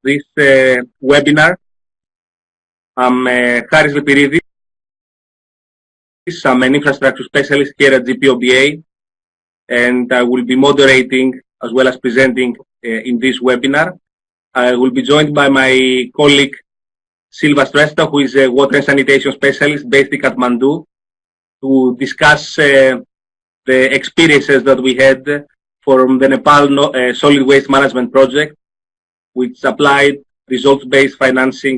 this webinar. I'm Haris Lepiridis. I'm an infrastructure specialist here at GPOBA, and I will be moderating as well as presenting in this webinar. I will be joined by my colleague Silva Stresta, who is a water and sanitation specialist based in Kathmandu, to discuss the experiences that we had from the Nepal solid waste management project, which applied results-based financing,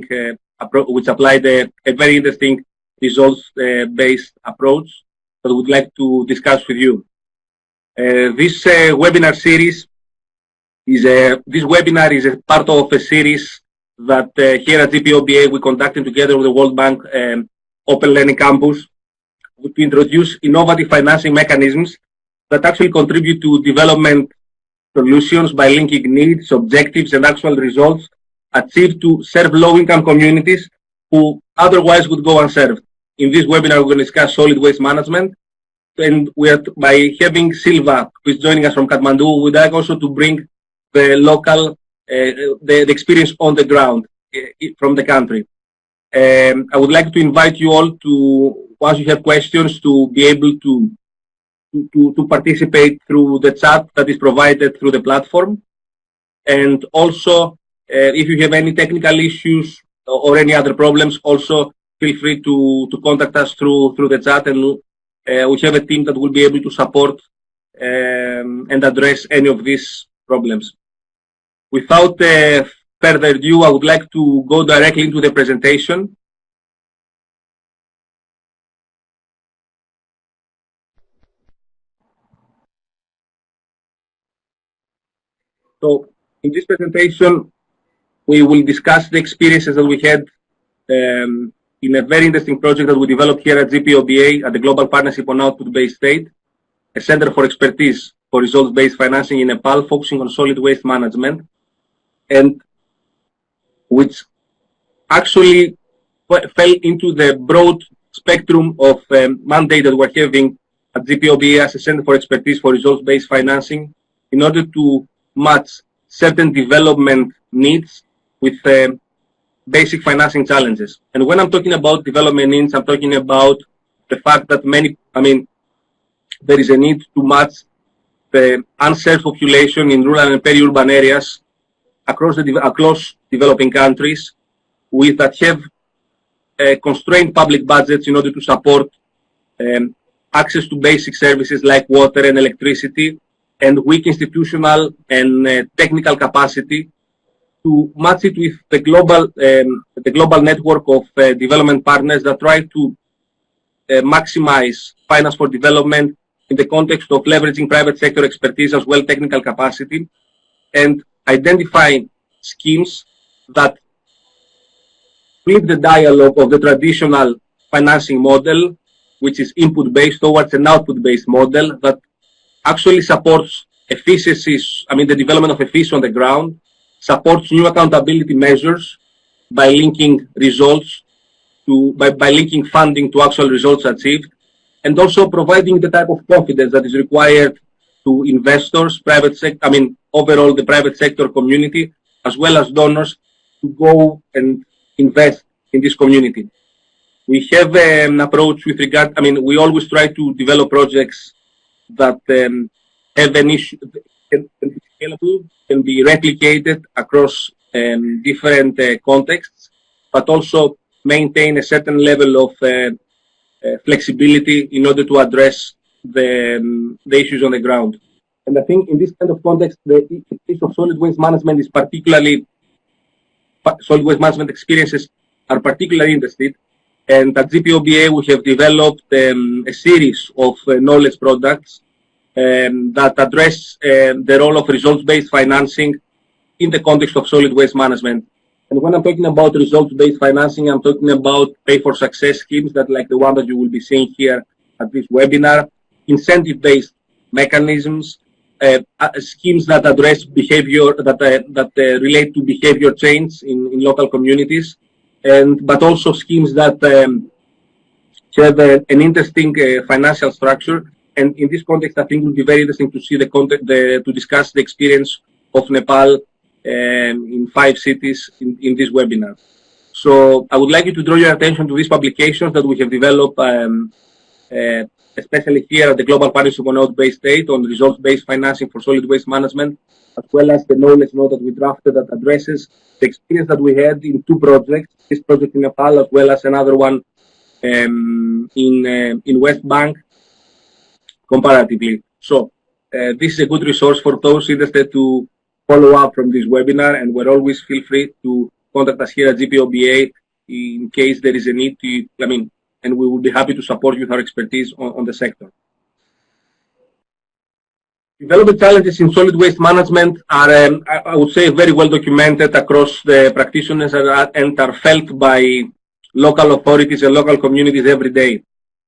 which applied a very interesting results-based approach that I would like to discuss with you. This webinar series is a part of a series that here at GPOBA we conducted together with the World Bank Open Learning Campus to introduce innovative financing mechanisms that actually contribute to development solutions by linking needs, objectives, and actual results achieved to serve low-income communities who otherwise would go unserved. In this webinar, we're going to discuss solid waste management, and by having Silva, who is joining us from Kathmandu, we would like also to bring the local, the experience on the ground from the country. I would like to invite you all to, once you have questions, to be able to participate through the chat that is provided through the platform. And also, if you have any technical issues or any other problems, also feel free to contact us through the chat, and we have a team that will be able to support and address any of these problems. Without further ado, I would like to go directly into the presentation. So, in this presentation, we will discuss the experiences that we had in a very interesting project that we developed here at GPOBA at the Global Partnership on Output-Based State, a center for expertise for results-based financing in Nepal, focusing on solid waste management, and which actually fell into the broad spectrum of mandate that we're having at GPOBA as a center for expertise for results-based financing in order to match certain development needs with basic financing challenges. And when I'm talking about development needs, I'm talking about the fact that there is a need to match the unserved population in rural and peri-urban areas across developing countries that have constrained public budgets in order to support access to basic services like water and electricity, and weak institutional and technical capacity to match it with the global network of development partners that try to maximize finance for development in the context of leveraging private sector expertise as well technical capacity, and identifying schemes that flip the dialogue of the traditional financing model, which is input-based, towards an output-based model that actually supports efficiencies, the development of efficiency on the ground, supports new accountability measures by linking results by linking funding to actual results achieved, and also providing the type of confidence that is required to investors, overall the private sector community, as well as donors, to go and invest in this community. We have an approach with regard, we always try to develop projects that have an issue, can be scalable, can be replicated across different contexts, but also maintain a certain level of flexibility in order to address the issues on the ground. And I think in this kind of context, the issue of solid waste management solid waste management experiences are particularly interested. And at GPOBA, we have developed a series of knowledge products that address the role of results-based financing in the context of solid waste management. And when I'm talking about results-based financing, I'm talking about pay-for-success schemes that, like the one that you will be seeing here at this webinar, incentive-based mechanisms, schemes that address behavior, that relate to behavior change in local communities, but also schemes that have an interesting financial structure. And in this context, I think it will be very interesting to see to discuss the experience of Nepal in 5 cities in this webinar. So I would like you to draw your attention to these publications that we have developed, especially here at the Global Partnership on Node-Based Aid on results-based financing for solid waste management, as well as the knowledge note that we drafted that addresses the experience that we had in 2 projects, this project in Nepal as well as another one in West Bank comparatively. So this is a good resource for those interested to follow up from this webinar, and we're always feel free to contact us here at GPOBA in case there is a need to, and we will be happy to support you with our expertise on the sector. Development challenges in solid waste management are, I would say, very well documented across the practitioners and are felt by local authorities and local communities every day.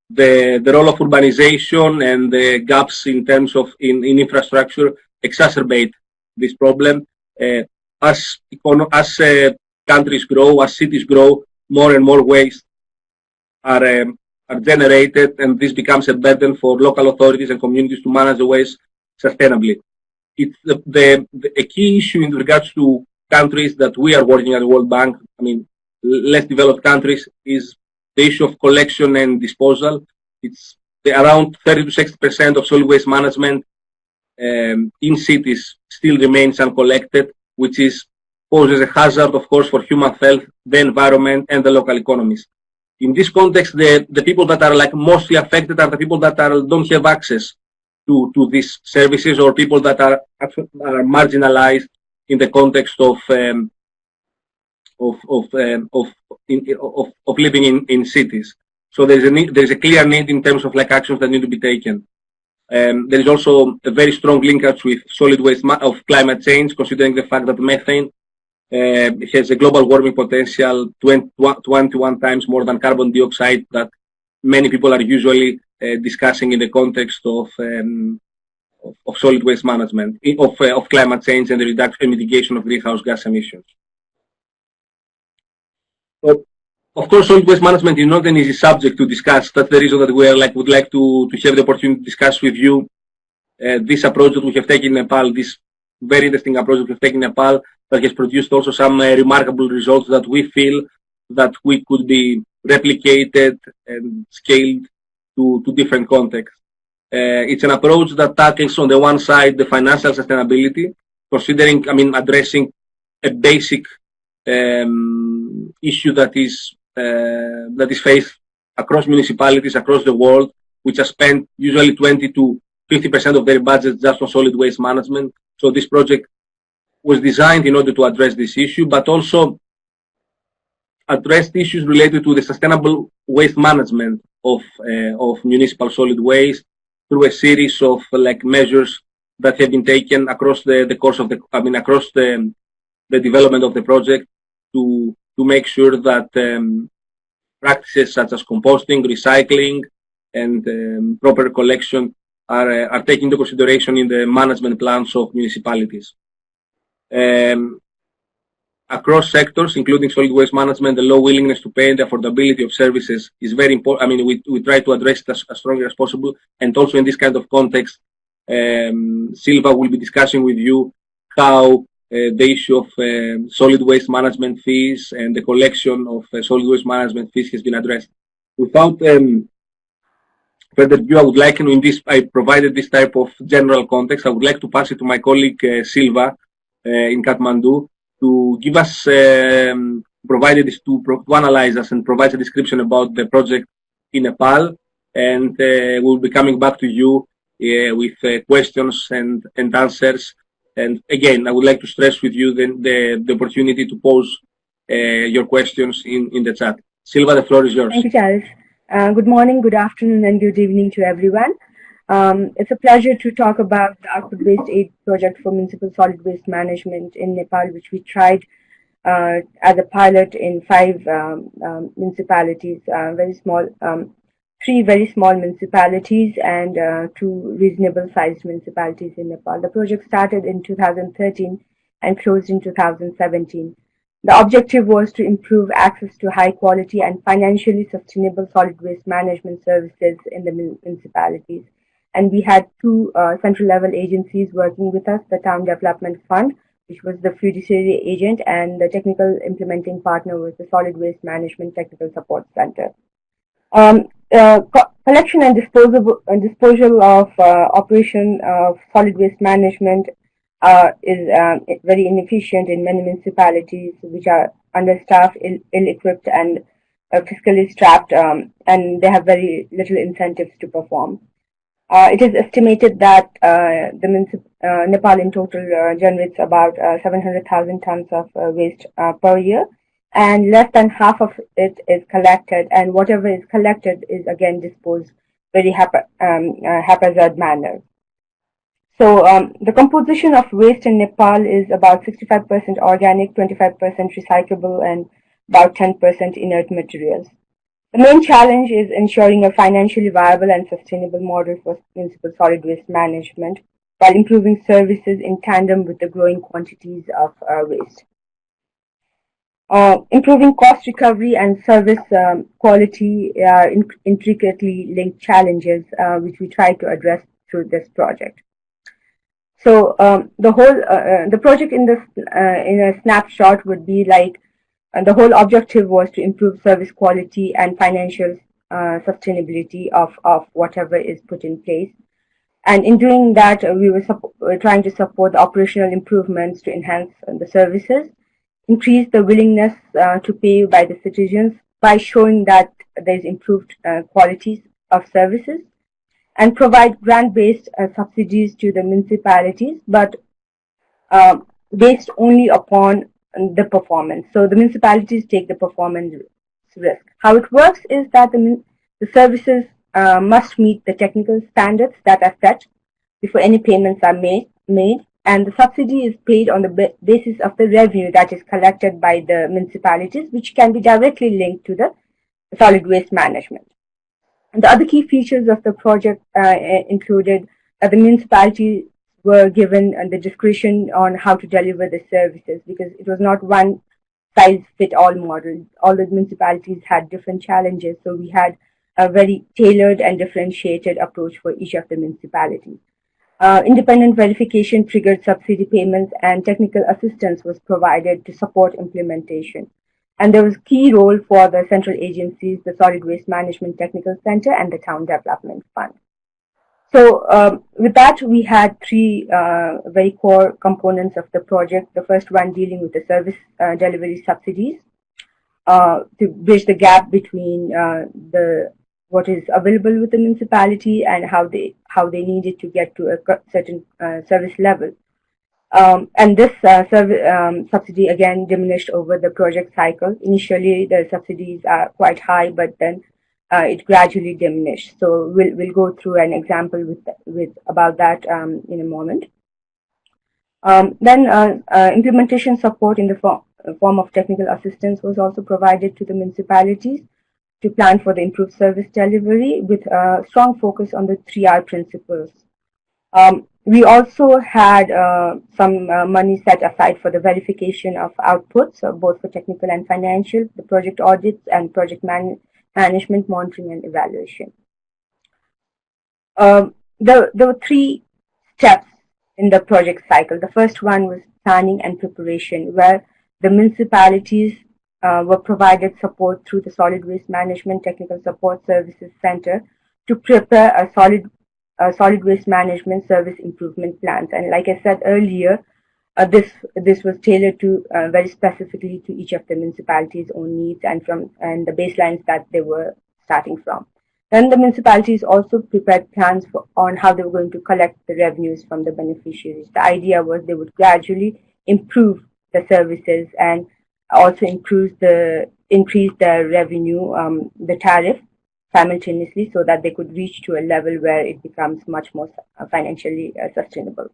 The role of urbanization and the gaps in terms of in infrastructure exacerbate this problem. As countries grow, as cities grow, more and more waste are generated, and this becomes a burden for local authorities and communities to manage the waste sustainably. It's a key issue in regards to countries that we are working at the World Bank, less developed countries, is the issue of collection and disposal. It's around 30 to 60% of solid waste management in cities still remains uncollected, which poses a hazard, of course, for human health, the environment, and the local economies. In this context, the people that are mostly affected are the people that don't have access to these services, or people that are marginalized in the context of living in cities. So there's a clear need in terms of actions that need to be taken. There is also a very strong linkage with solid waste of climate change, considering the fact that methane has a global warming potential 21 times more than carbon dioxide, that many people are usually discussing in the context of solid waste management, of climate change and the reduction and mitigation of greenhouse gas emissions. So, of course, solid waste management is not an easy subject to discuss. That's the reason that we would like to have the opportunity to discuss with you this approach that we have taken in Nepal, this very interesting approach that we have taken in Nepal, that has produced also some remarkable results that we feel that we could be replicated and scaled to different contexts. It's an approach that tackles, on the one side, the financial sustainability, considering, addressing a basic issue that is faced across municipalities across the world, which are spent usually 20 to 50% of their budget just on solid waste management. So this project was designed in order to address this issue, but also addressed issues related to the sustainable waste management of municipal solid waste through a series of measures that have been taken across the course of across the development of the project to make sure that practices such as composting, recycling, and proper collection are taken into consideration in the management plans of municipalities. Across sectors, including solid waste management, the low willingness to pay and the affordability of services is very important. We try to address it as strongly as possible. And also in this kind of context, Silva will be discussing with you how the issue of solid waste management fees and the collection of solid waste management fees has been addressed. Without further ado, I would like, I provided this type of general context. I would like to pass it to my colleague Silva in Kathmandu to give us, to analyze us and provide a description about the project in Nepal, and we'll be coming back to you with questions and answers. And again, I would like to stress with you the opportunity to pose your questions in the chat. Silva, the floor is yours. Thank you, Charles. Good morning, good afternoon, and good evening to everyone. It's a pleasure to talk about the output-based aid project for municipal solid waste management in Nepal, which we tried as a pilot in 5 municipalities, three very small municipalities and 2 reasonable-sized municipalities in Nepal. The project started in 2013 and closed in 2017. The objective was to improve access to high-quality and financially sustainable solid waste management services in the municipalities. And we had 2 central-level agencies working with us, the Town Development Fund, which was the fiduciary agent, and the technical implementing partner was the Solid Waste Management Technical Support Center. Collection and disposal of operation of solid waste management is very inefficient in many municipalities, which are understaffed, ill-equipped, and fiscally strapped, and they have very little incentives to perform. It is estimated that Nepal in total generates about 700,000 tons of waste per year, and less than half of it is collected, and whatever is collected is again disposed very haphazard manner. So the composition of waste in Nepal is about 65% organic, 25% recyclable, and about 10% inert materials. The main challenge is ensuring a financially viable and sustainable model for municipal solid waste management while improving services in tandem with the growing quantities of waste. Improving cost recovery and service quality are intricately linked challenges which we try to address through this project. So the project in a snapshot would be like, the whole objective was to improve service quality and financial sustainability of whatever is put in place. And in doing that, we were trying to support the operational improvements to enhance the services, increase the willingness to pay by the citizens by showing that there is improved qualities of services, and provide grant-based subsidies to the municipalities, but based only upon the performance. So the municipalities take the performance risk. How it works is that the services must meet the technical standards that are set before any payments are made, and the subsidy is paid on the basis of the revenue that is collected by the municipalities, which can be directly linked to the solid waste management. And the other key features of the project included that the municipalities were given the discretion on how to deliver the services, because it was not one size fit all model. All the municipalities had different challenges, so we had a very tailored and differentiated approach for each of the municipalities. Independent verification triggered subsidy payments, and technical assistance was provided to support implementation. And there was key role for the central agencies, the Solid Waste Management Technical Center and the Town Development Fund. So with that, we had three very core components of the project. The first one dealing with the service delivery subsidies to bridge the gap between what is available with the municipality and how they needed to get to a certain service level. And this subsidy again diminished over the project cycle. Initially, the subsidies are quite high, but then it gradually diminished. So we'll go through an example with about that in a moment. Then implementation support in the form of technical assistance was also provided to the municipalities to plan for the improved service delivery with a strong focus on the 3R principles. We also had some money set aside for the verification of outputs, both for technical and financial, the project audits, and project management, monitoring, and evaluation. There were three steps in the project cycle. The first one was planning and preparation, where the municipalities were provided support through the Solid Waste Management Technical Support Services Center to prepare a solid waste management service improvement plans. And like I said earlier, this was tailored to very specifically to each of the municipalities' own needs and the baselines that they were starting from. Then the municipalities also prepared plans on how they were going to collect the revenues from the beneficiaries. The idea was they would gradually improve the services and also increase the revenue, the tariff, simultaneously, so that they could reach to a level where it becomes much more financially sustainable.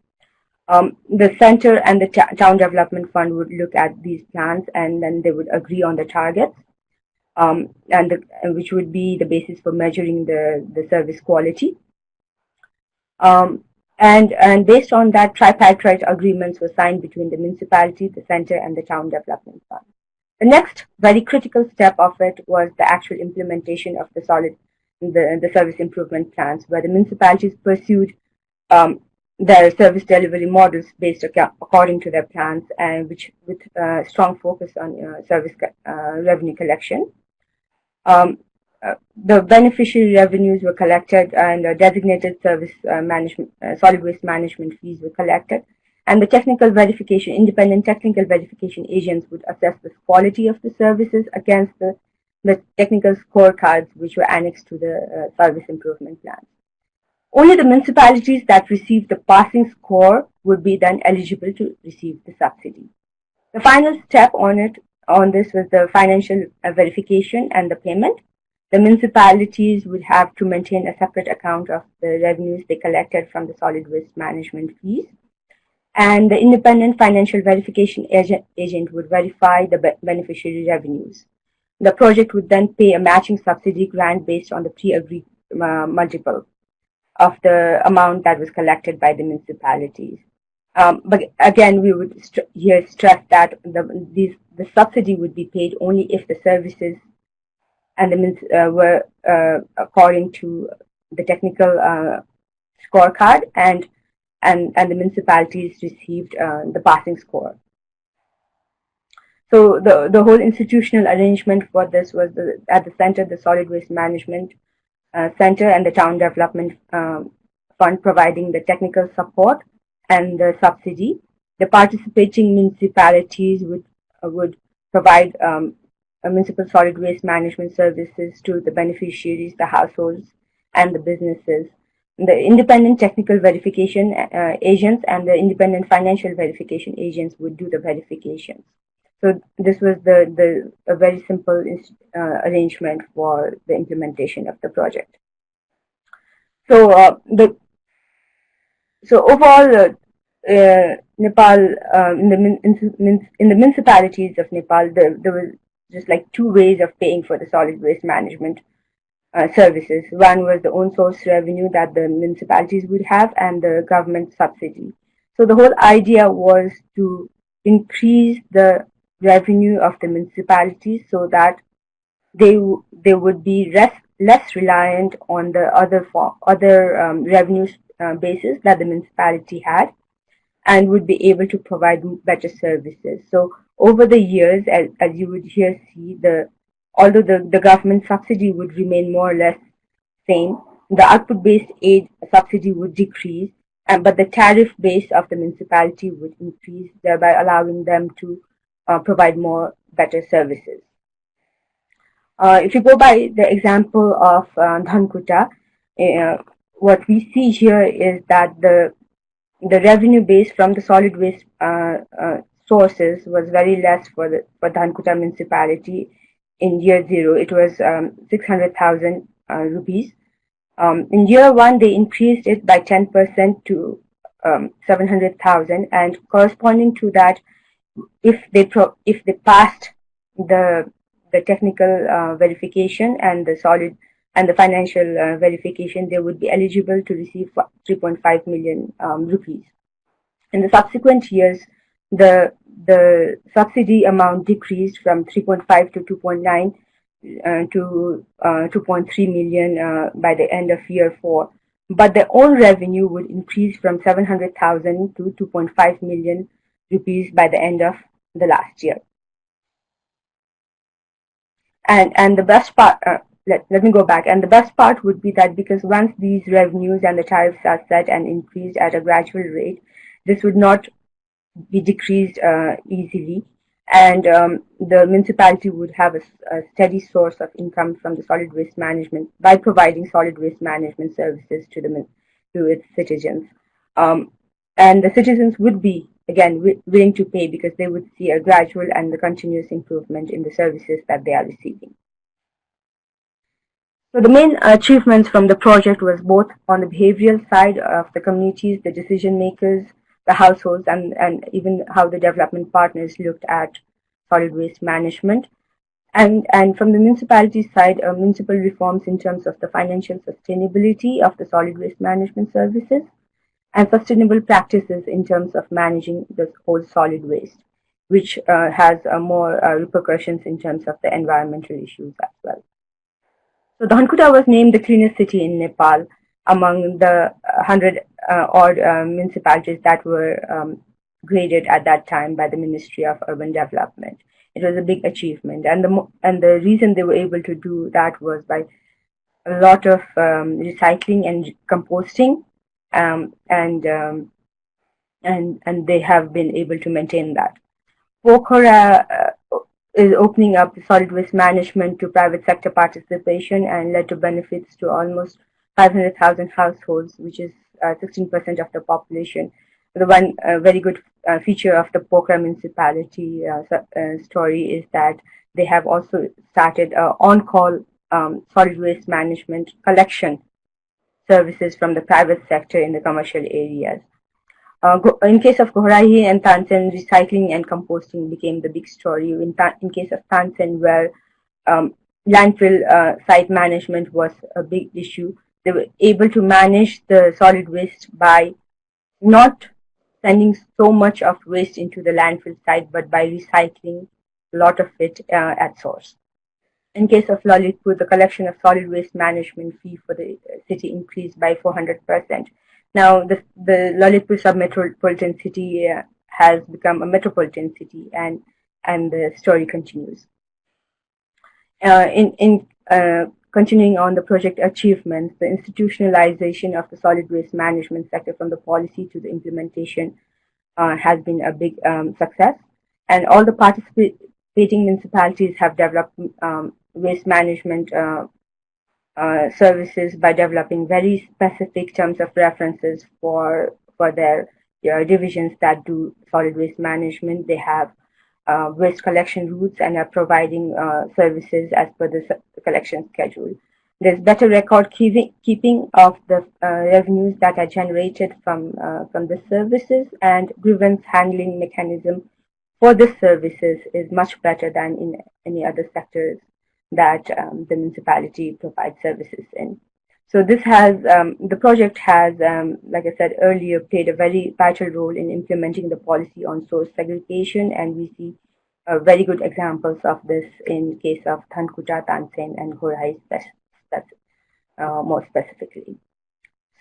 The center and the town development fund would look at these plans, and then they would agree on the targets, and which would be the basis for measuring the service quality. And based on that, tripartite agreements were signed between the municipality, the center, and the town development fund. The next very critical step of it was the actual implementation of the service improvement plans, where the municipalities pursued their service delivery models based according to their plans, and which with strong focus on service revenue collection. The beneficiary revenues were collected, and designated service management, solid waste management fees were collected, and the technical verification, independent technical verification agents would assess the quality of the services against the technical scorecards which were annexed to the service improvement plans. Only the municipalities that received the passing score would be then eligible to receive the subsidy. The final step on this was the financial verification and the payment. The municipalities would have to maintain a separate account of the revenues they collected from the solid waste management fees, and the independent financial verification agent would verify the beneficiary revenues. The project would then pay a matching subsidy grant based on the pre-agreed multiple of the amount that was collected by the municipalities. But again, we would here stress that the subsidy would be paid only if the services and the were according to the technical scorecard, and the municipalities received the passing score. So the whole institutional arrangement for this was at the center, the Solid Waste Management Center and the Town Development Fund providing the technical support and the subsidy. The participating municipalities would provide municipal solid waste management services to the beneficiaries, the households, and the businesses. The independent technical verification agents and the independent financial verification agents would do the verifications. So this was a very simple arrangement for the implementation of the project. So overall, Nepal in the municipalities of Nepal, there was just like two ways of paying for the solid waste management services. One was the own source revenue that the municipalities would have, and the government subsidy. So the whole idea was to increase the revenue of the municipalities so that they would be less reliant on the other revenue bases that the municipality had, and would be able to provide better services. So over the years, as you would here see, although the government subsidy would remain more or less same, the output-based aid subsidy would decrease, but the tariff base of the municipality would increase, thereby allowing them to provide better services. If you go by the example of Dhankuta, what we see here is that the revenue base from the solid waste sources was very less for Dhankuta municipality in year 0. It was 600,000 rupees. In year 1, they increased it by 10% to 700,000, and corresponding to that, if they passed the technical verification and the financial verification, they would be eligible to receive 3.5 million rupees. In the subsequent years, the subsidy amount decreased from 3.5 to 2.9 to 2.3 million by the end of year 4. But their own revenue would increase from 700,000 to 2.5 million rupees by the end of the last year. And the best part, let me go back. And the best part would be that because once these revenues and the tariffs are set and increased at a gradual rate, this would not be decreased easily, and the municipality would have a steady source of income from the solid waste management by providing solid waste management services to its citizens. And the citizens would be, again, willing to pay because they would see a gradual and the continuous improvement in the services that they are receiving. So the main achievements from the project was both on the behavioral side of the communities, the decision makers, the households, and even how the development partners looked at solid waste management. And from the municipality side, municipal reforms in terms of the financial sustainability of the solid waste management services, and sustainable practices in terms of managing the whole solid waste, which has more repercussions in terms of the environmental issues as well. So Dhankuta was named the cleanest city in Nepal among the 100 municipalities that were graded at that time by the Ministry of Urban Development. It was a big achievement, and the reason they were able to do that was by a lot of recycling and composting, and they have been able to maintain that. Pokhara is opening up solid waste management to private sector participation and led to benefits to almost 500,000 households, which is 16% of the population. The one very good feature of the Pokhara municipality story is that they have also started on-call solid waste management collection services from the private sector in the commercial areas. In case of Gohrahi and Tansen, recycling and composting became the big story. In case of Tansen, where landfill site management was a big issue, they were able to manage the solid waste by not sending so much of waste into the landfill site, but by recycling a lot of it at source. In case of Lalitpur, the collection of solid waste management fee for the city increased by 400%. Now, the Lalitpur sub-metropolitan city has become a metropolitan city, and the story continues. Continuing on the project achievements, the institutionalization of the solid waste management sector from the policy to the implementation has been a big success, and all the participating municipalities have developed waste management services by developing very specific terms of references for their divisions that do solid waste management. They have waste collection routes and are providing services as per the collection schedule. There's better record keeping of the revenues that are generated from the services, and grievance handling mechanism for the services is much better than in any other sectors that the municipality provides services in. So this has, the project has, like I said earlier, played a very vital role in implementing the policy on source segregation, and we see very good examples of this in case of Thankuta, Tansen, and Gohrai more specifically.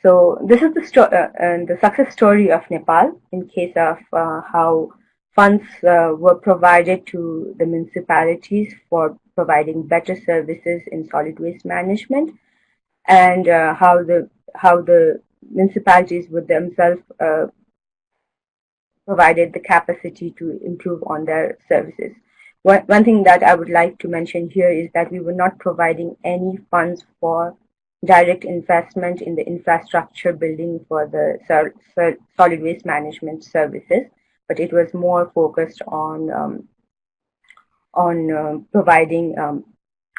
So this is the success story of Nepal in case of how funds were provided to the municipalities for providing better services in solid waste management, and how the municipalities would themselves provided the capacity to improve on their services. One thing that I would like to mention here is that we were not providing any funds for direct investment in the infrastructure building for the solid waste management services, but it was more focused on providing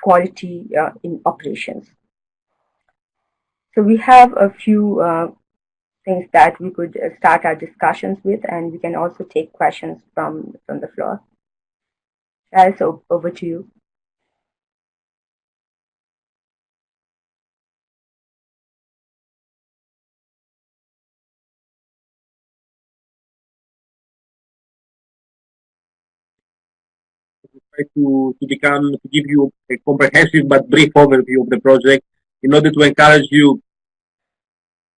quality in operations. So we have a few things that we could start our discussions with, and we can also take questions from the floor. So over to you. To give you a comprehensive but brief overview of the project in order to encourage you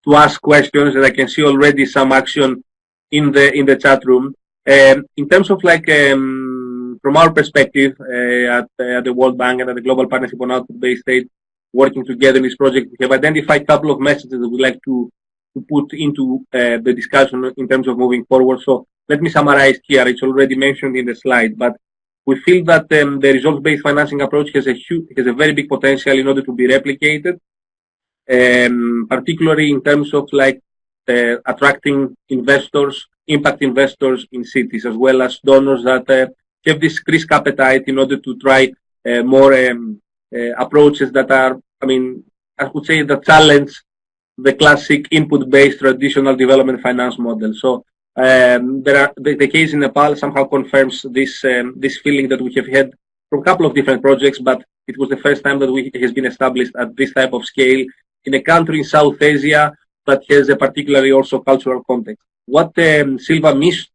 to ask questions, and I can see already some action in the chat room. In terms of from our perspective at the World Bank and at the Global Partnership on Output-Based Aid, working together in this project, we have identified a couple of messages that we'd like to put into the discussion in terms of moving forward. So let me summarize here. It's already mentioned in the slide, but we feel that the results-based financing approach has a very big potential in order to be replicated, particularly in terms of attracting investors, impact investors in cities, as well as donors that have this risk appetite in order to try more approaches that are, I would say, that challenge the classic input-based traditional development finance model. So the case in Nepal somehow confirms this feeling that we have had from a couple of different projects, but it was the first time that it has been established at this type of scale in a country in South Asia that has a particularly also cultural context. What Silva missed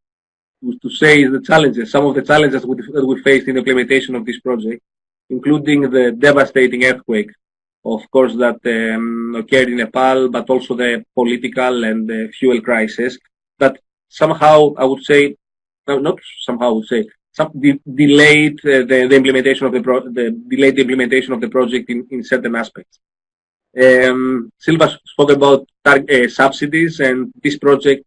to say is the challenges, some of the challenges that we faced in the implementation of this project, including the devastating earthquake of course, that occurred in Nepal, but also the political and the fuel crisis that somehow, I would say, no, not somehow, I would say, delayed the implementation of the implementation of the project in certain aspects. Silva spoke about subsidies, and this project,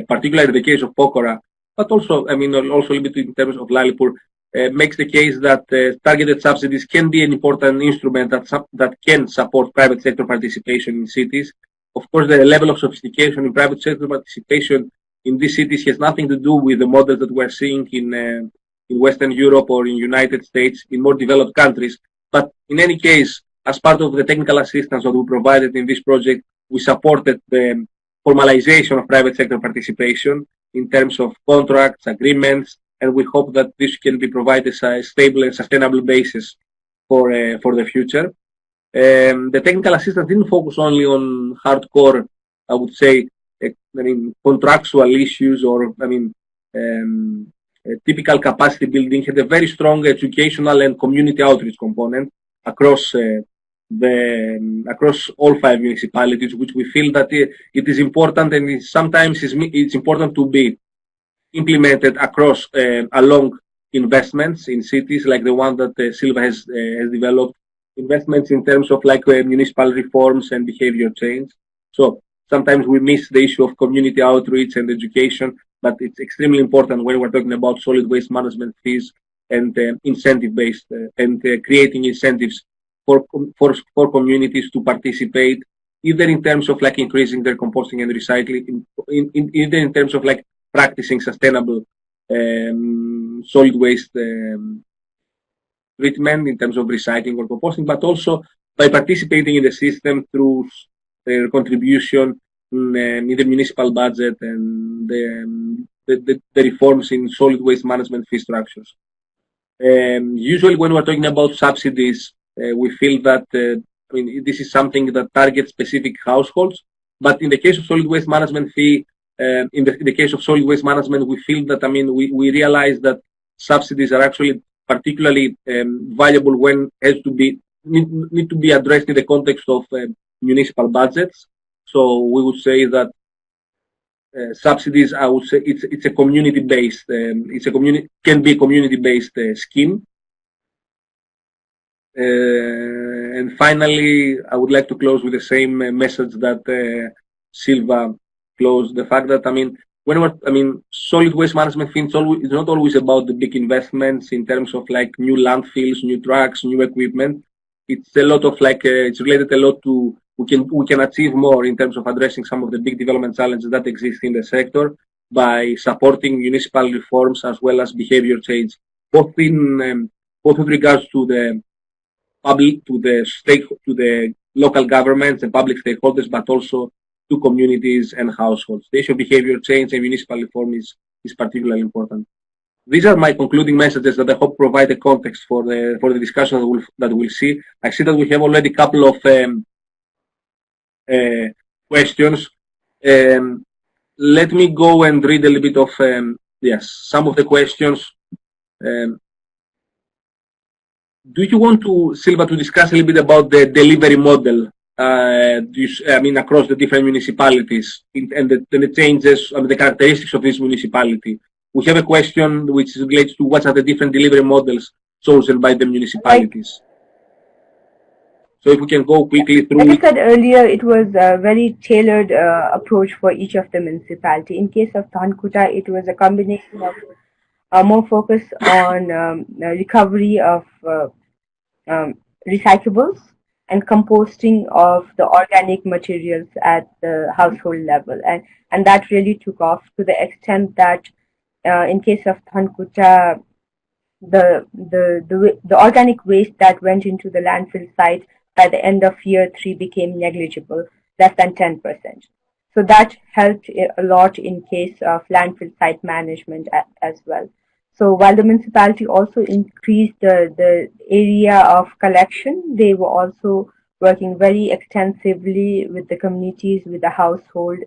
particularly in the case of Pokora, but also, I mean, also a little bit in terms of Lalipur, makes the case that targeted subsidies can be an important instrument that can support private sector participation in cities. Of course, the level of sophistication in private sector participation in these cities has nothing to do with the models that we're seeing in Western Europe or in United States, in more developed countries. But in any case, as part of the technical assistance that we provided in this project, we supported the formalization of private sector participation in terms of contracts, agreements, and we hope that this can be provided as a stable and sustainable basis for the future. The technical assistance didn't focus only on hardcore, I would say, contractual issues or, typical capacity building. Had a very strong educational and community outreach component across across all 5 municipalities, which we feel that it is important, and sometimes it's important to be implemented across along investments in cities like the one that Silva has developed, investments in terms of like municipal reforms and behavior change. So sometimes we miss the issue of community outreach and education, but it's extremely important when we're talking about solid waste management fees and incentive-based and creating incentives for communities to participate, either in terms of like increasing their composting and recycling, either in terms of like practicing sustainable solid waste treatment in terms of recycling or composting, but also by participating in the system through their contribution in the municipal budget and the reforms in solid waste management fee structures. Usually when we're talking about subsidies, we feel that this is something that targets specific households, but in the case of solid waste management fee, in the case of solid waste management, we feel that we realize that subsidies are actually particularly valuable when it need to be addressed in the context of municipal budgets. So we would say that subsidies, I would say it's a community-based, can be a community-based scheme. And finally, I would like to close with the same message that Silva closed. The fact that solid waste management fee is not always about the big investments in terms of like new landfills, new trucks, new equipment. It's a lot of it's related a lot to we can achieve more in terms of addressing some of the big development challenges that exist in the sector by supporting municipal reforms as well as behavior change, both with regards to the public, to the local governments and public stakeholders, but also to communities and households. The issue of behavior change and municipal reform is particularly important. These are my concluding messages that I hope provide a context for the discussion that we'll see. I see that we have already a couple of questions. Let me go and read a little bit of some of the questions. Do you want to, Silva, to discuss a little bit about the delivery model? Across the different municipalities and the changes and the characteristics of this municipality. We have a question which relates to what are the different delivery models chosen by the municipalities. So if we can go quickly through. Like I said earlier, it was a very tailored approach for each of the municipality. In case of Thankuta, it was a combination of more focus on recovery of recyclables and composting of the organic materials at the household level, and that really took off to the extent that in case of Thankuta, the organic waste that went into the landfill site by the end of year 3 became negligible, less than 10%. So that helped a lot in case of landfill site management as well. So while the municipality also increased the area of collection, they were also working very extensively with the communities, with the household,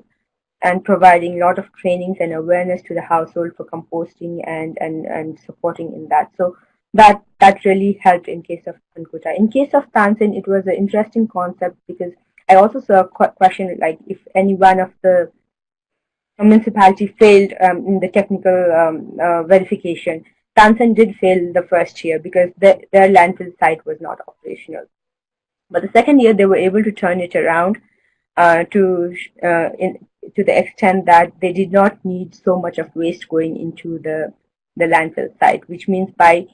and providing a lot of trainings and awareness to the household for composting and supporting in that. So that really helped in case of Pankuta. In case of Tansen, it was an interesting concept because I also saw a question like if any one of the municipality failed in the technical verification. Tansen did fail the first year because their landfill site was not operational. But the second year, they were able to turn it around to the extent that they did not need so much of waste going into the landfill site, which means by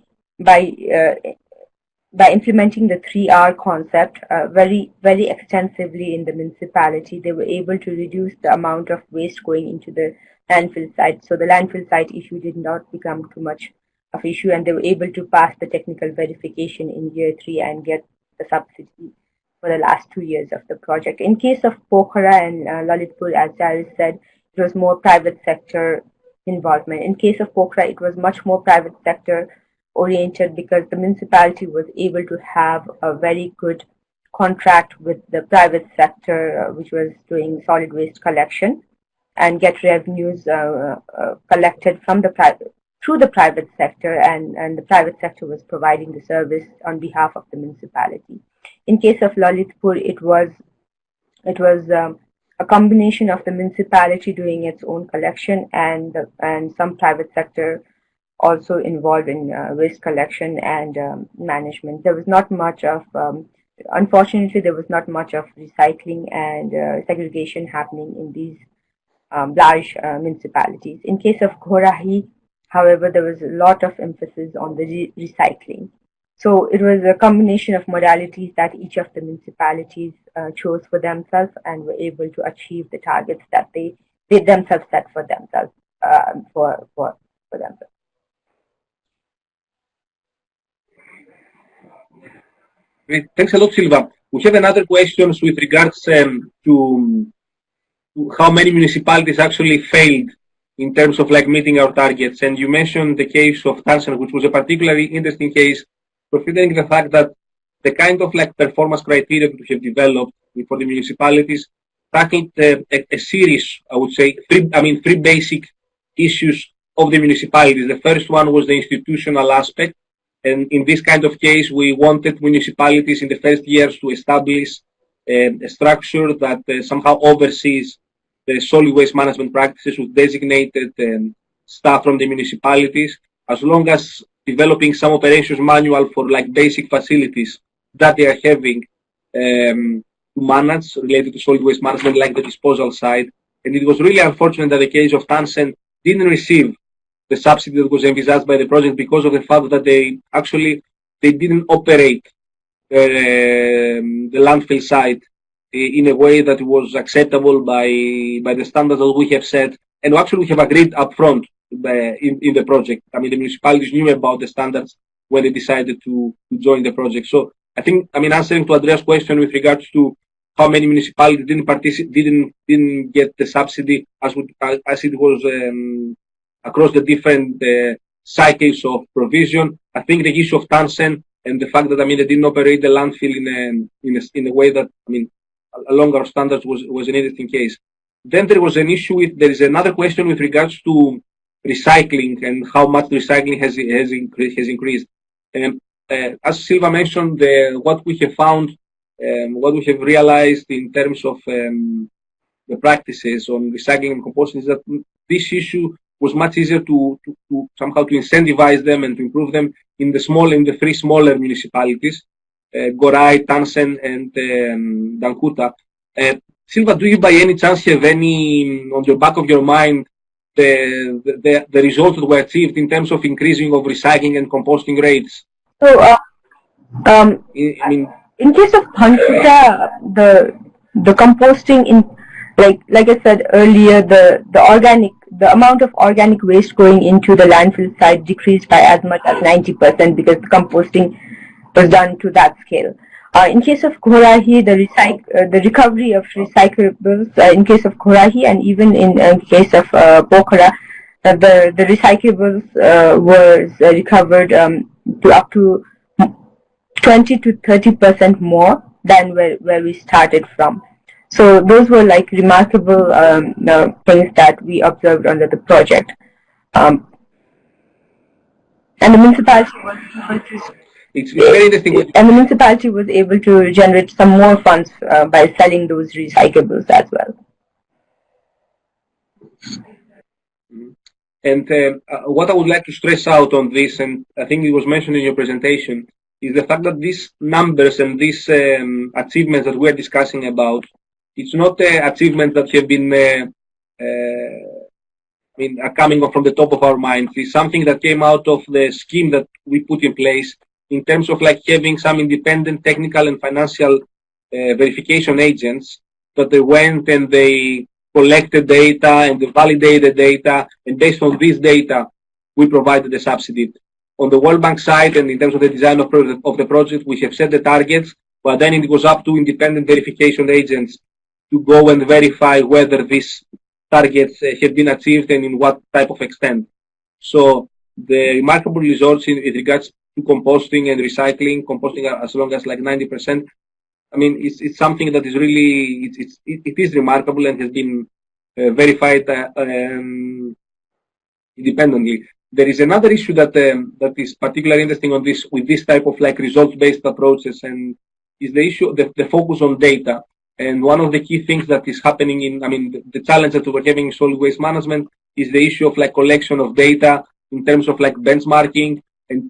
implementing the 3R concept very extensively in the municipality, they were able to reduce the amount of waste going into the landfill site. So the landfill site issue did not become too much of issue, and they were able to pass the technical verification in year 3 and get the subsidy for the last 2 years of the project. In case of Pokhara and Lalitpur, as Darius said, it was more private sector involvement. In case of Pokhara, it was much more private sector oriented because the municipality was able to have a very good contract with the private sector, which was doing solid waste collection, and get revenues collected from through the private sector, and the private sector was providing the service on behalf of the municipality. In case of Lalitpur, it was a combination of the municipality doing its own collection and some private sector also involved in waste collection and management. There was not much of, unfortunately, there was not much of recycling and segregation happening in these large municipalities. In case of Ghorahi, however, there was a lot of emphasis on the recycling. So it was a combination of modalities that each of the municipalities chose for themselves and were able to achieve the targets that they themselves set for themselves. For themselves. Great. Thanks a lot, Silva. We have another question with regards to how many municipalities actually failed in terms of like meeting our targets. And you mentioned the case of Tansen, which was a particularly interesting case, considering the fact that the kind of like performance criteria that we have developed for the municipalities tackled a series, I would say, three basic issues of the municipalities. The first one was the institutional aspect. And in this kind of case, we wanted municipalities in the first years to establish a structure that somehow oversees the solid waste management practices with designated staff from the municipalities, as long as developing some operations manual for like basic facilities that they are having to manage related to solid waste management, like the disposal side. And it was really unfortunate that the case of Tansen didn't receive the subsidy that was envisaged by the project because of the fact that they didn't operate the landfill site in a way that was acceptable by the standards that we have set, and actually we have agreed upfront in the project. I mean, the municipalities knew about the standards when they decided to join the project. So I think, answering to Andrea's question with regards to how many municipalities didn't get the subsidy as it was across the different cycles of provision. I think the issue of Tansen and the fact that they didn't operate the landfill in a way that along our standards was an interesting case. Then there was an issue there is another question with regards to recycling and how much recycling has increased. As Silva mentioned, what we have found, what we have realized in terms of the practices on recycling and composting is that this issue was much easier to somehow to incentivize them and to improve them in the three smaller municipalities, Gorai, Tansen, and Dankuta. Silva, do you by any chance have any on the back of your mind the results that were achieved in terms of increasing of recycling and composting rates? So, in case of Pankuta, the composting like I said earlier, the amount of organic waste going into the landfill site decreased by as much as 90% because the composting was done to that scale. In case of Ghorahi, the recovery of recyclables, in case of Ghorahi and even in case of Pokhara, the recyclables was recovered to up to 20 to 30% more than where we started from. So those were like remarkable things that we observed under the project. And the municipality was able to. It's very interesting. And the municipality was able to generate some more funds by selling those recyclables as well. And what I would like to stress out on this, and I think it was mentioned in your presentation, is the fact that these numbers and these achievements that we're discussing about, it's not achievements that have been are coming from the top of our minds. It's something that came out of the scheme that we put in place in terms of like having some independent technical and financial verification agents that they went and they collected data and they validated data, and based on this data, we provided the subsidy. On the World Bank side and in terms of the design of the project, we have set the targets, but then it was up to independent verification agents to go and verify whether these targets have been achieved and in what type of extent. So the remarkable results in regards to composting and recycling, composting as long as like 90%, I mean, it's something that is really, it is remarkable and has been verified independently. There is another issue that is particularly interesting on this, with this type of like results-based approaches, and is the issue, the focus on data. And one of the key things that is happening in, I mean, the challenge that we're having in solid waste management is the issue of like collection of data in terms of like benchmarking and,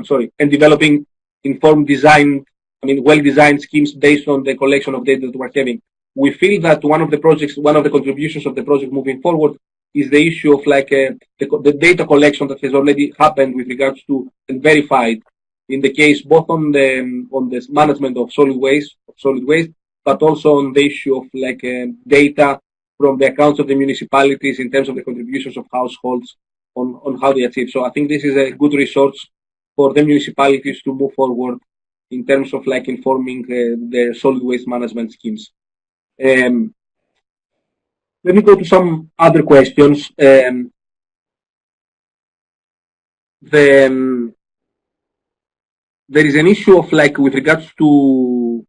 sorry, and developing informed design, I mean, well-designed schemes based on the collection of data that we're having. We feel that one of the projects, one of the contributions of the project moving forward is the issue of like the data collection that has already happened with regards to and verified in the case both on the management of solid waste, but also on the issue of like data from the accounts of the municipalities in terms of the contributions of households on how they achieve. So I think this is a good resource for the municipalities to move forward in terms of like informing their solid waste management schemes. Let me go to some other questions. There is an issue of like with regards to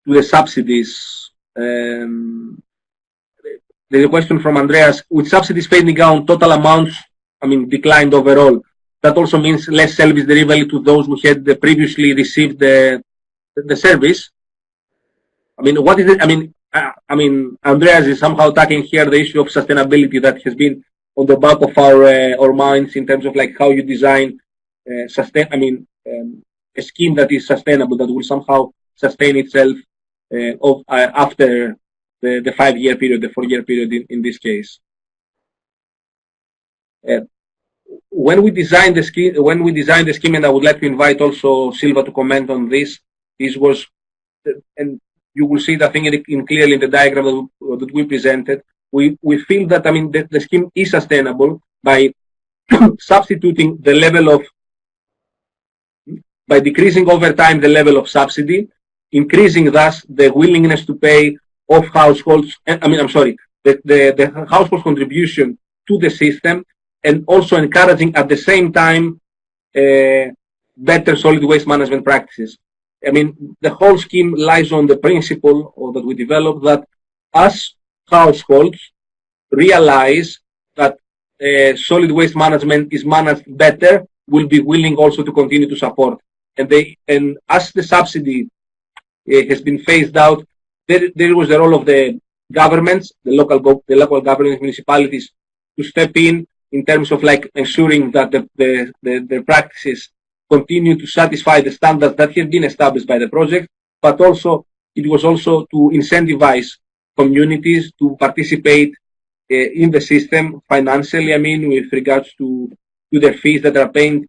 the subsidies. There's a question from Andreas. With subsidies fading down, total amounts, I mean, declined overall. That also means less service delivery to those who had previously received the service. I mean, what is it? I mean, Andreas is somehow tackling here the issue of sustainability that has been on the back of our minds in terms of like how you design a scheme that is sustainable, that will somehow sustain itself after the 5-year period, the 4-year period in this case. When we designed the scheme, and I would like to invite also Silva to comment on this. This was, and you will see that thing in clearly in the diagram that we presented. We feel that the scheme is sustainable by substituting the level of, by decreasing over time the level of subsidy, increasing thus the willingness to pay of households. The household contribution to the system, and also encouraging at the same time better solid waste management practices. I mean, the whole scheme lies on the principle that we developed that as households realize that solid waste management is managed better, will be willing also to continue to support. And as the subsidy has been phased out, there was the role of the governments, the local governments, municipalities, to step in terms of like ensuring that the practices continue to satisfy the standards that have been established by the project, but also it was also to incentivize communities to participate in the system financially. I mean, with regards to their fees that are paying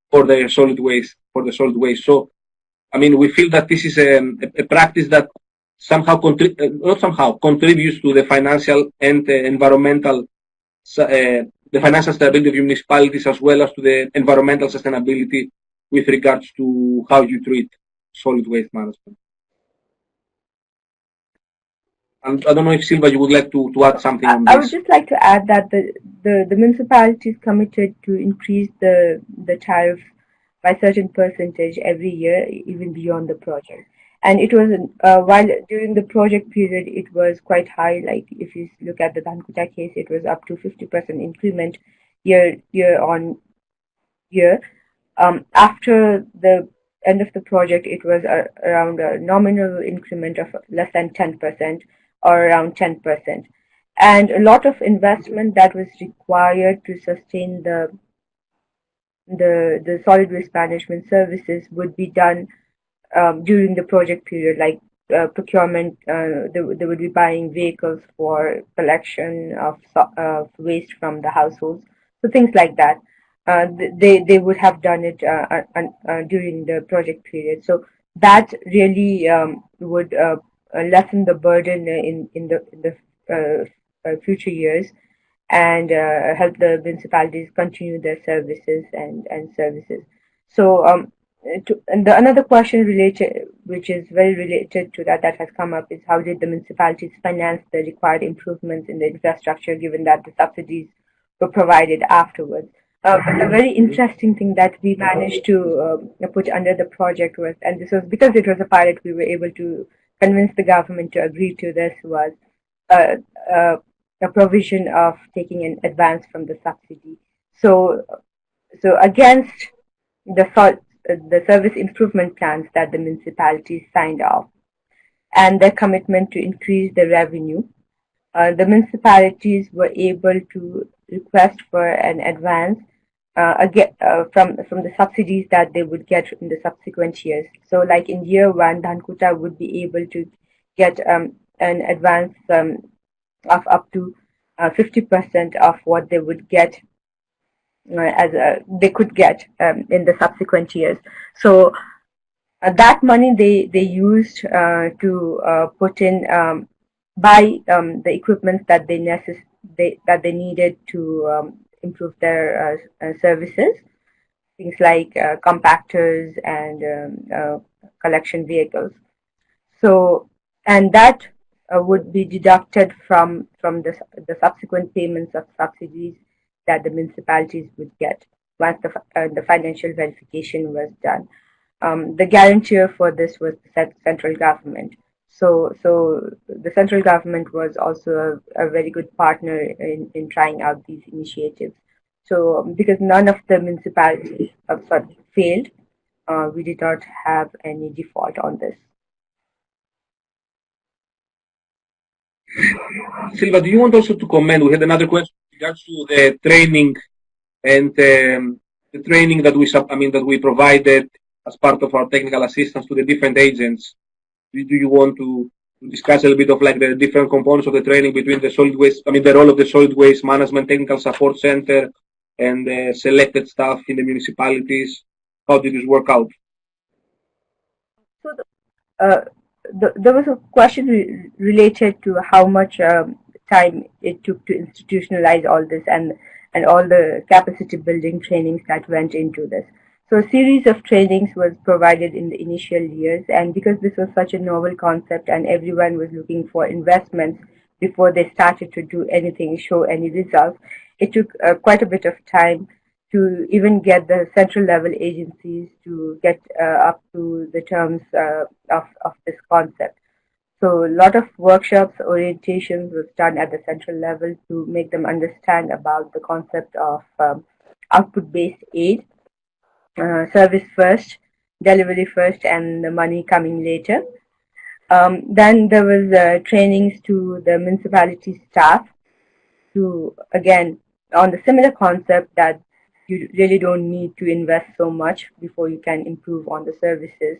for the solid waste So, I mean, we feel that this is a practice that somehow contributes to the financial and environmental the financial stability of municipalities, as well as to the environmental sustainability with regards to how you treat solid waste management. And I don't know if Silva, you would like to add something on this. I would just like to add that the municipality is committed to increase the tariff by a certain percentage every year, even beyond the project. And it was, while during the project period, it was quite high. Like if you look at the Dhankuta case, it was up to 50% increment year on year. After the end of the project, it was around a nominal increment of less than 10% or around 10%. And a lot of investment that was required to sustain the solid waste management services would be done during the project period, like procurement. They would be buying vehicles for collection of waste from the households, so things like that. They would have done it during the project period. So that really would lessen the burden in the future years, and help the municipalities continue their services and services. So and another question related, which is very related to that has come up, is how did the municipalities finance the required improvements in the infrastructure, given that the subsidies were provided afterwards? But a very interesting thing that we managed to put under the project was, and this was because it was a pilot, we were able to convince the government to agree to this, was uh, uh, a provision of taking an advance from the subsidy. So against the service improvement plans that the municipalities signed off and their commitment to increase the revenue, the municipalities were able to request for an advance from the subsidies that they would get in the subsequent years. So, like in year one, Dhankuta would be able to get an advance of up to 50% of what they would get they could get in the subsequent years. So that money they used to put in buy the equipment that they needed to improve their services, things like compactors and collection vehicles. So, and that would be deducted from the subsequent payments of subsidies that the municipalities would get once the financial verification was done. The guarantor for this was the central government. So the central government was also a very good partner in trying out these initiatives. So because none of the municipalities failed, we did not have any default on this. Silva, do you want also to comment? We had another question with regards to the training and the training that that we provided as part of our technical assistance to the different agents. Do you want to discuss a little bit of like the different components of the training between the solid waste, the role of the solid waste management technical support center and the selected staff in the municipalities? How did this work out? So there was a question related to how much time it took to institutionalize all this and all the capacity building trainings that went into this. So a series of trainings was provided in the initial years, and because this was such a novel concept and everyone was looking for investments before they started to do anything, show any results, it took quite a bit of time to even get the central level agencies to get up to the terms of this concept. So a lot of workshops, orientations was done at the central level to make them understand about the concept of output-based aid, service first, delivery first, and the money coming later. Then there was trainings to the municipality staff to, again, on the similar concept that you really don't need to invest so much before you can improve on the services.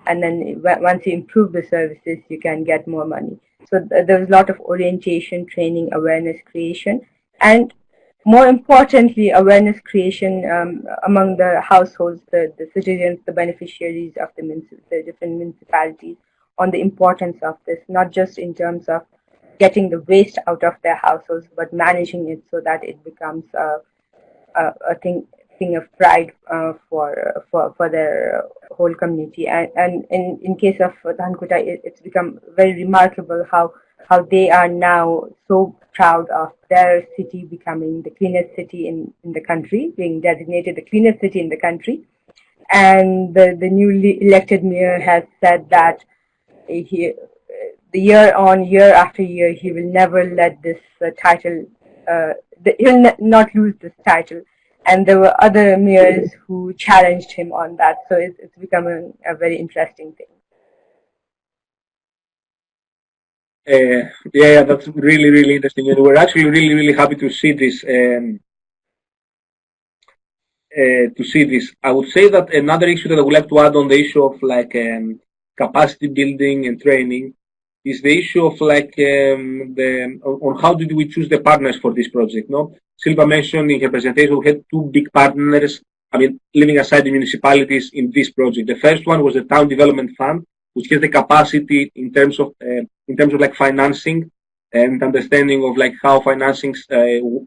And then once you improve the services, you can get more money. So there was a lot of orientation, training, awareness creation, and more importantly, awareness creation among the households, the citizens, the beneficiaries of the different municipalities on the importance of this, not just in terms of getting the waste out of their households, but managing it so that it becomes a thing of pride for their whole community. And in case of Dhankuta, it's become very remarkable how they are now so proud of their city becoming the cleanest city in the country, being designated the cleanest city in the country. And the newly elected mayor has said that the year after year, he will never let this title he'll not lose this title. And there were other mayors who challenged him on that. So it's becoming a very interesting thing. Yeah, that's really, really interesting. And we're actually really, really happy to see this. I would say that another issue that I would like to add on the issue of like capacity building and training is the issue of like on how did we choose the partners for this project. No, Silva mentioned in her presentation we had two big partners. I mean, leaving aside the municipalities in this project, the first one was the Town Development Fund, which has the capacity in terms of like financing and understanding of like how financing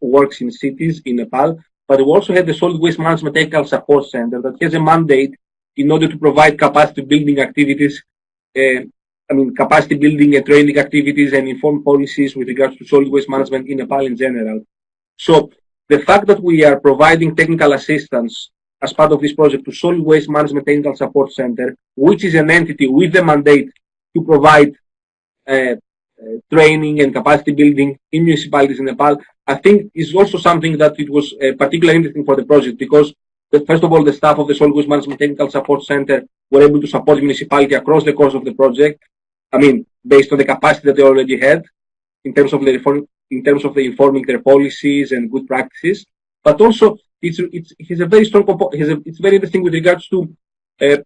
works in cities in Nepal. But we also have the Solid Waste Management Technical Support Center that has a mandate in order to provide capacity building activities. Capacity building and training activities and inform policies with regards to solid waste management in Nepal in general. So the fact that we are providing technical assistance as part of this project to Solid Waste Management Technical Support Center, which is an entity with the mandate to provide training and capacity building in municipalities in Nepal, I think is also something that it was particularly interesting for the project because first of all, the staff of the Solid Waste Management Technical Support Center were able to support the municipality across the course of the project. I mean, based on the capacity that they already had in terms of informing their policies and good practices, but also it has a very strong it's very interesting with regards to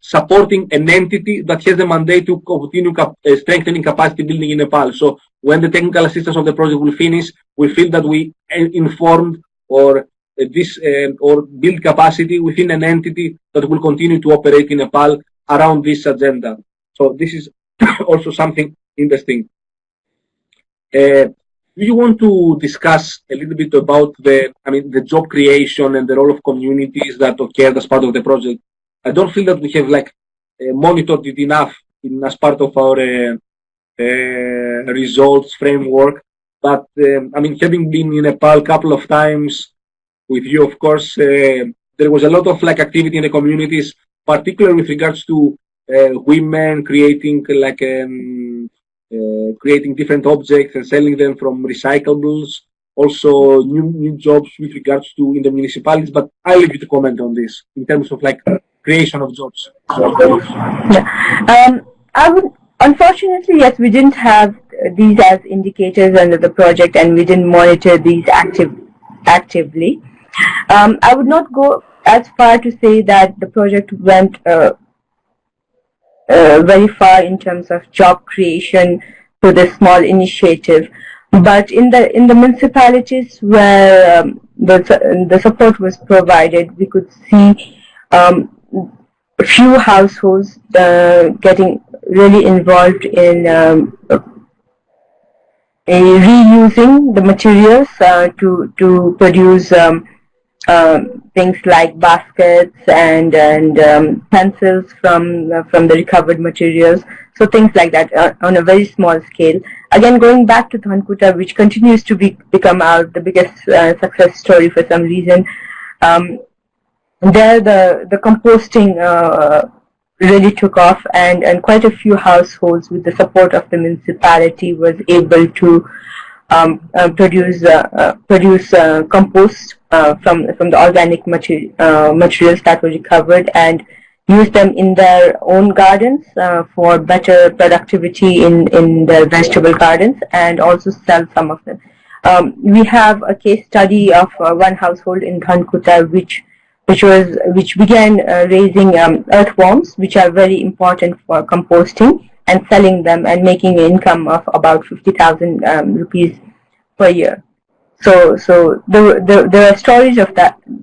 supporting an entity that has the mandate to continue strengthening capacity building in Nepal. So when the technical assistance of the project will finish, we feel that we informed or build capacity within an entity that will continue to operate in Nepal around this agenda. So this is also something interesting. Do you want to discuss a little bit about the job creation and the role of communities that occurred as part of the project? I don't feel that we have monitored it enough as part of our results framework. But having been in Nepal a couple of times with you, of course, there was a lot of activity in the communities, particularly with regards to women creating creating different objects and selling them from recyclables. Also, new jobs with regards to in the municipalities. But I'll leave you to comment on this in terms of creation of jobs. Yeah. I would, unfortunately, yes, we didn't have these as indicators under the project, and we didn't monitor these actively. I would not go as far to say that the project went very far in terms of job creation to the small initiative, but in the municipalities where the support was provided, we could see a few households getting really involved in reusing the materials to produce things like baskets and pencils from the recovered materials. So things like that on a very small scale. Again, going back to Thankuta, which continues to become the biggest success story for some reason. There the composting really took off, and quite a few households with the support of the municipality was able to produce compost from the organic materials that were recovered and use them in their own gardens for better productivity in their vegetable gardens, and also sell some of them. We have a case study of one household in Thankuta which began raising earthworms, which are very important for composting, and selling them and making an income of about 50,000 rupees per year. So there are stories of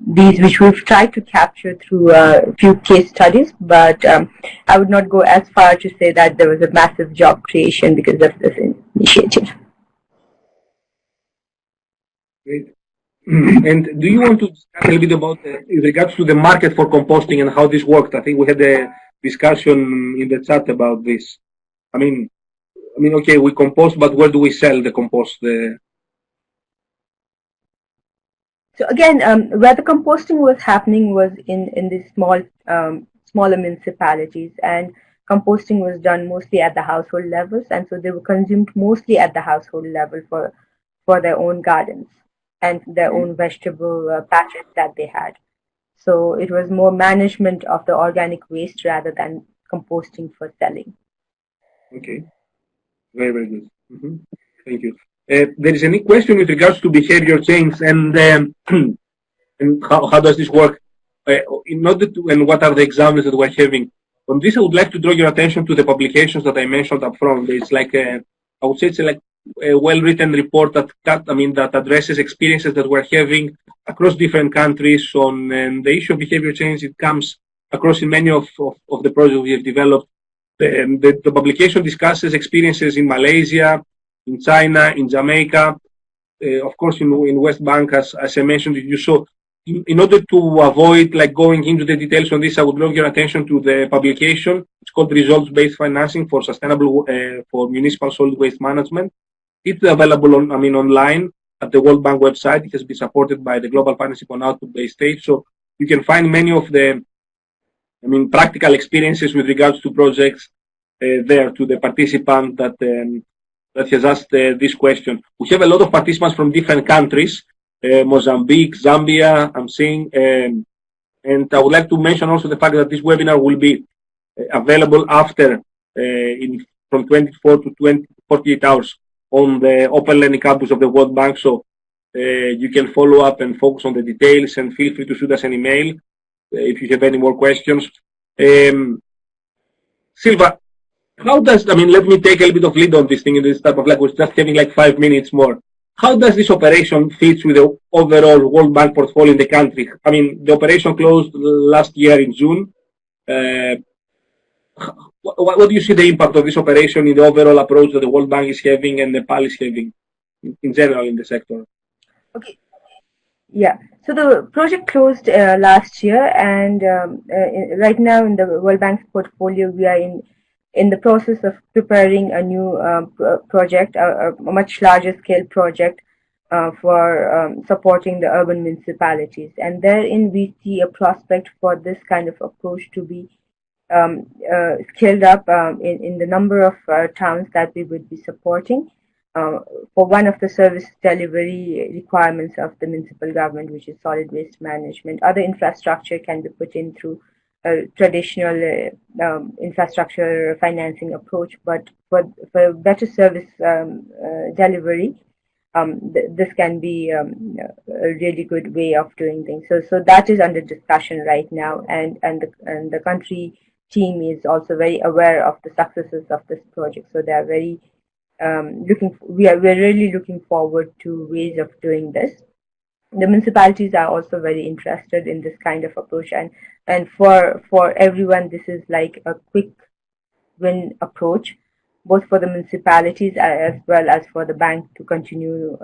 these which we've tried to capture through a few case studies, but I would not go as far to say that there was a massive job creation because of this initiative. Great. And do you want to discuss a little bit about in regards to the market for composting and how this worked? I think we had a discussion in the chat about this. Okay, we compost, but where do we sell the compost? So again, where the composting was happening was in these smaller municipalities, and composting was done mostly at the household levels, and so they were consumed mostly at the household level for their own gardens. and their own vegetable patches that they had. So it was more management of the organic waste rather than composting for selling. Okay, very, very good. Thank you. There is any question with regards to behavior change and and how does this work? In order to, and what are the examples that we're having? On this, I would like to draw your attention to the publications that I mentioned up front. It's like I would say it's like a well-written report that addresses experiences that we're having across different countries on the issue of behavior change. It comes across in many of the projects we have developed. The publication discusses experiences in Malaysia, in China, in Jamaica, of course in West Bank, as I mentioned to you. So in order to avoid like going into the details on this, I would draw your attention to the publication. It's called Results-Based Financing for Sustainable for Municipal Solid Waste Management. It's available on, online at the World Bank website. It has been supported by the Global Partnership on Output-Based Aid. So you can find many of the, practical experiences with regards to projects there to the participant that has asked this question. We have a lot of participants from different countries. Mozambique, Zambia, I'm seeing, and I would like to mention also the fact that this webinar will be available after from 24 to 48 hours on the Open Learning Campus of the World Bank. So you can follow up and focus on the details, and feel free to shoot us an email if you have any more questions. Silva, how does, let me take a little bit of lead on this thing in this type of we're just having like 5 minutes more. How does this operation fit with the overall World Bank portfolio in the country? The operation closed last year in June. What do you see the impact of this operation in the overall approach that the World Bank is having and Nepal is having in general in the sector? Okay. Yeah. So the project closed last year, and right now in the World Bank's portfolio, we are in the process of preparing a new project, a much larger scale project for supporting the urban municipalities. And therein we see a prospect for this kind of approach to be scaled up in the number of towns that we would be supporting for one of the service delivery requirements of the municipal government, which is solid waste management. Other infrastructure can be put in through a traditional infrastructure financing approach, but for better service delivery, this can be a really good way of doing things. So that is under discussion right now, and the country team is also very aware of the successes of this project. So they are very we're really looking forward to ways of doing this. The municipalities are also very interested in this kind of approach, and for everyone, this is like a quick win approach, both for the municipalities as well as for the bank to continue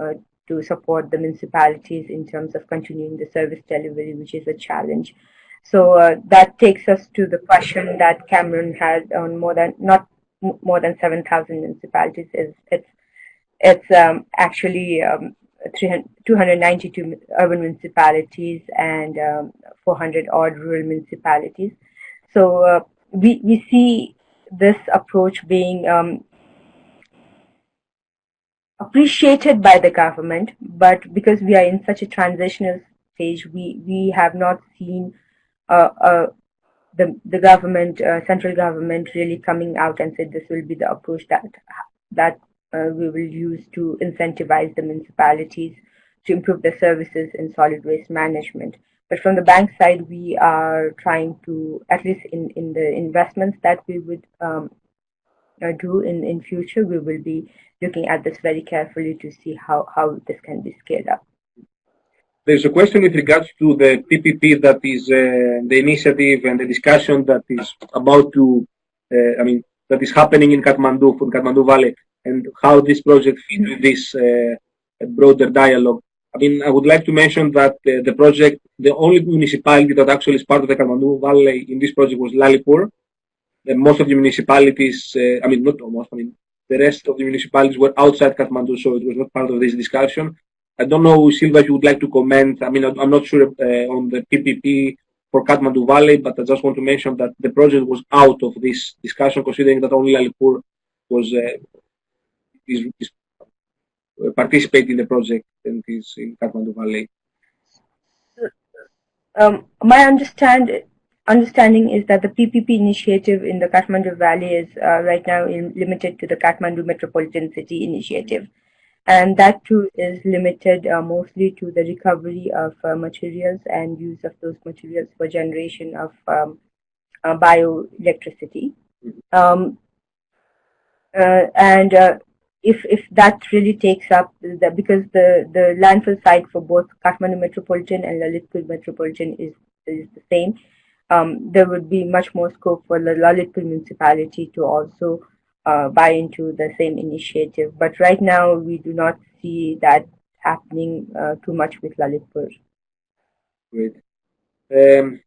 to support the municipalities in terms of continuing the service delivery, which is a challenge. So that takes us to the question that Cameron had on not more than 7,000 municipalities. It's actually 292 urban municipalities and 400 odd rural municipalities. So we see this approach being appreciated by the government, but because we are in such a transitional stage, we have not seen the government, central government, really coming out and said this will be the approach that we will use to incentivize the municipalities to improve the services in solid waste management. But from the bank side, we are trying to, at least in the investments that we would do in future, we will be looking at this very carefully to see how this can be scaled up. There's a question with regards to the PPP, that is the initiative and the discussion that is about to, that is happening in Kathmandu Valley, and how this project fits with this broader dialogue. I would like to mention that the project, the only municipality that actually is part of the Kathmandu Valley in this project was Lalipur. Most of the municipalities, not almost, the rest of the municipalities were outside Kathmandu, so it was not part of this discussion. I don't know, Silva, if you would like to comment. I'm not sure on the PPP for Kathmandu Valley, but I just want to mention that the project was out of this discussion, considering that only Lalipur was participate in the project and is in Kathmandu Valley. My understanding is that the PPP initiative in the Kathmandu Valley is right now limited to the Kathmandu Metropolitan City Initiative. And that too is limited mostly to the recovery of materials and use of those materials for generation of bioelectricity. If that really takes up, because the landfill site for both Kathmandu Metropolitan and Lalitpur Metropolitan is the same, there would be much more scope for the Lalitpur municipality to also buy into the same initiative. But right now, we do not see that happening too much with Lalitpur. Great. And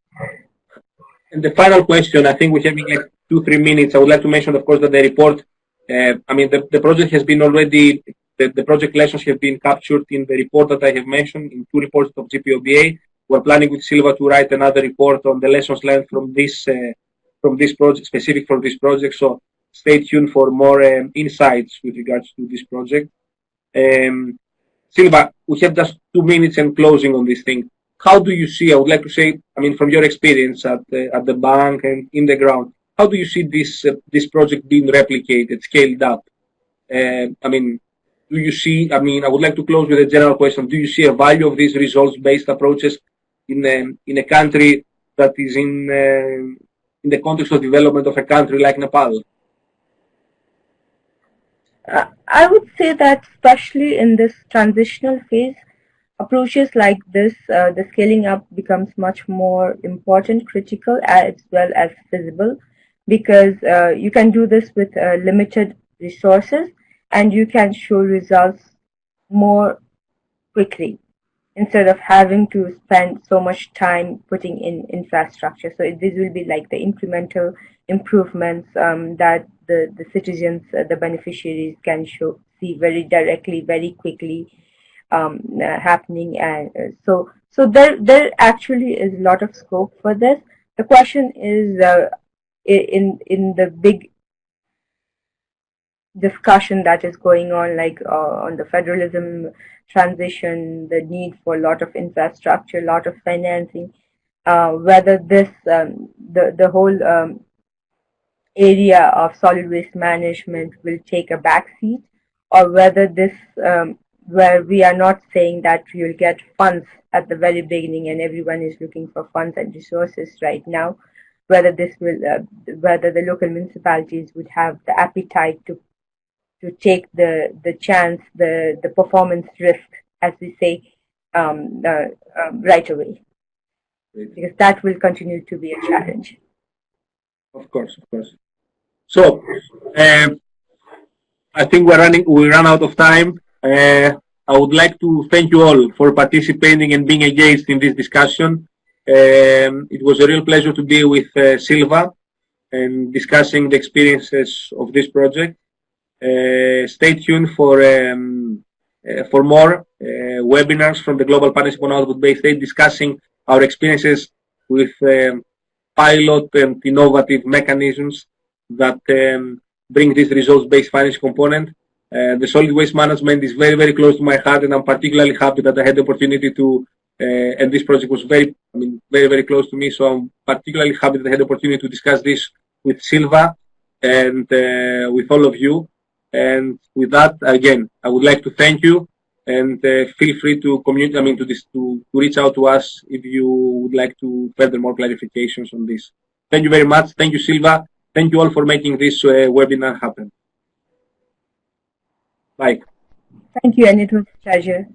the final question, I think we have like 2-3 minutes. I would like to mention, of course, that the report, the project has been already, the project lessons have been captured in the report that I have mentioned, in 2 reports of GPOBA. We're planning with Silva to write another report on the lessons learned from this project, specific for this project. So stay tuned for more insights with regards to this project. Silva, we have just 2 minutes and closing on this thing. How do you see, I would like to say, from your experience at the bank and in the ground, how do you see this project being replicated, scaled up? Do you see, I would like to close with a general question. Do you see a value of these results-based approaches in a country that is in the context of development of a country like Nepal? I would say that especially in this transitional phase, approaches like this, the scaling up becomes much more important, critical, as well as feasible, because you can do this with limited resources and you can show results more quickly instead of having to spend so much time putting in infrastructure. So this will be like the incremental improvements that the citizens, the beneficiaries can see very directly, very quickly happening. And so there actually is a lot of scope for this. The question is in the big discussion that is going on, like on the federalism transition, the need for a lot of infrastructure, a lot of financing, whether this the whole area of solid waste management will take a back seat, or whether this where we are not saying that you'll get funds at the very beginning and everyone is looking for funds and resources right now, whether this will whether the local municipalities would have the appetite to take the chance, the performance risk, as we say, right away. Because that will continue to be a challenge. Of course. So, I think we ran out of time. I would like to thank you all for participating and being engaged in this discussion. It was a real pleasure to be with Silva and discussing the experiences of this project. Stay tuned for more webinars from the Global Partnership on Output-Based Aid discussing our experiences with pilot and innovative mechanisms that bring this results-based financial component. The solid waste management is very, very close to my heart, and I'm particularly happy that I had the opportunity to, and this project was very, very close to me. So I'm particularly happy that I had the opportunity to discuss this with Silva and with all of you. And with that, again, I would like to thank you, and feel free to communicate, to reach out to us if you would like to further more clarifications on this. Thank you very much. Thank you, Silva. Thank you all for making this webinar happen. Bye. Thank you, and it was a pleasure.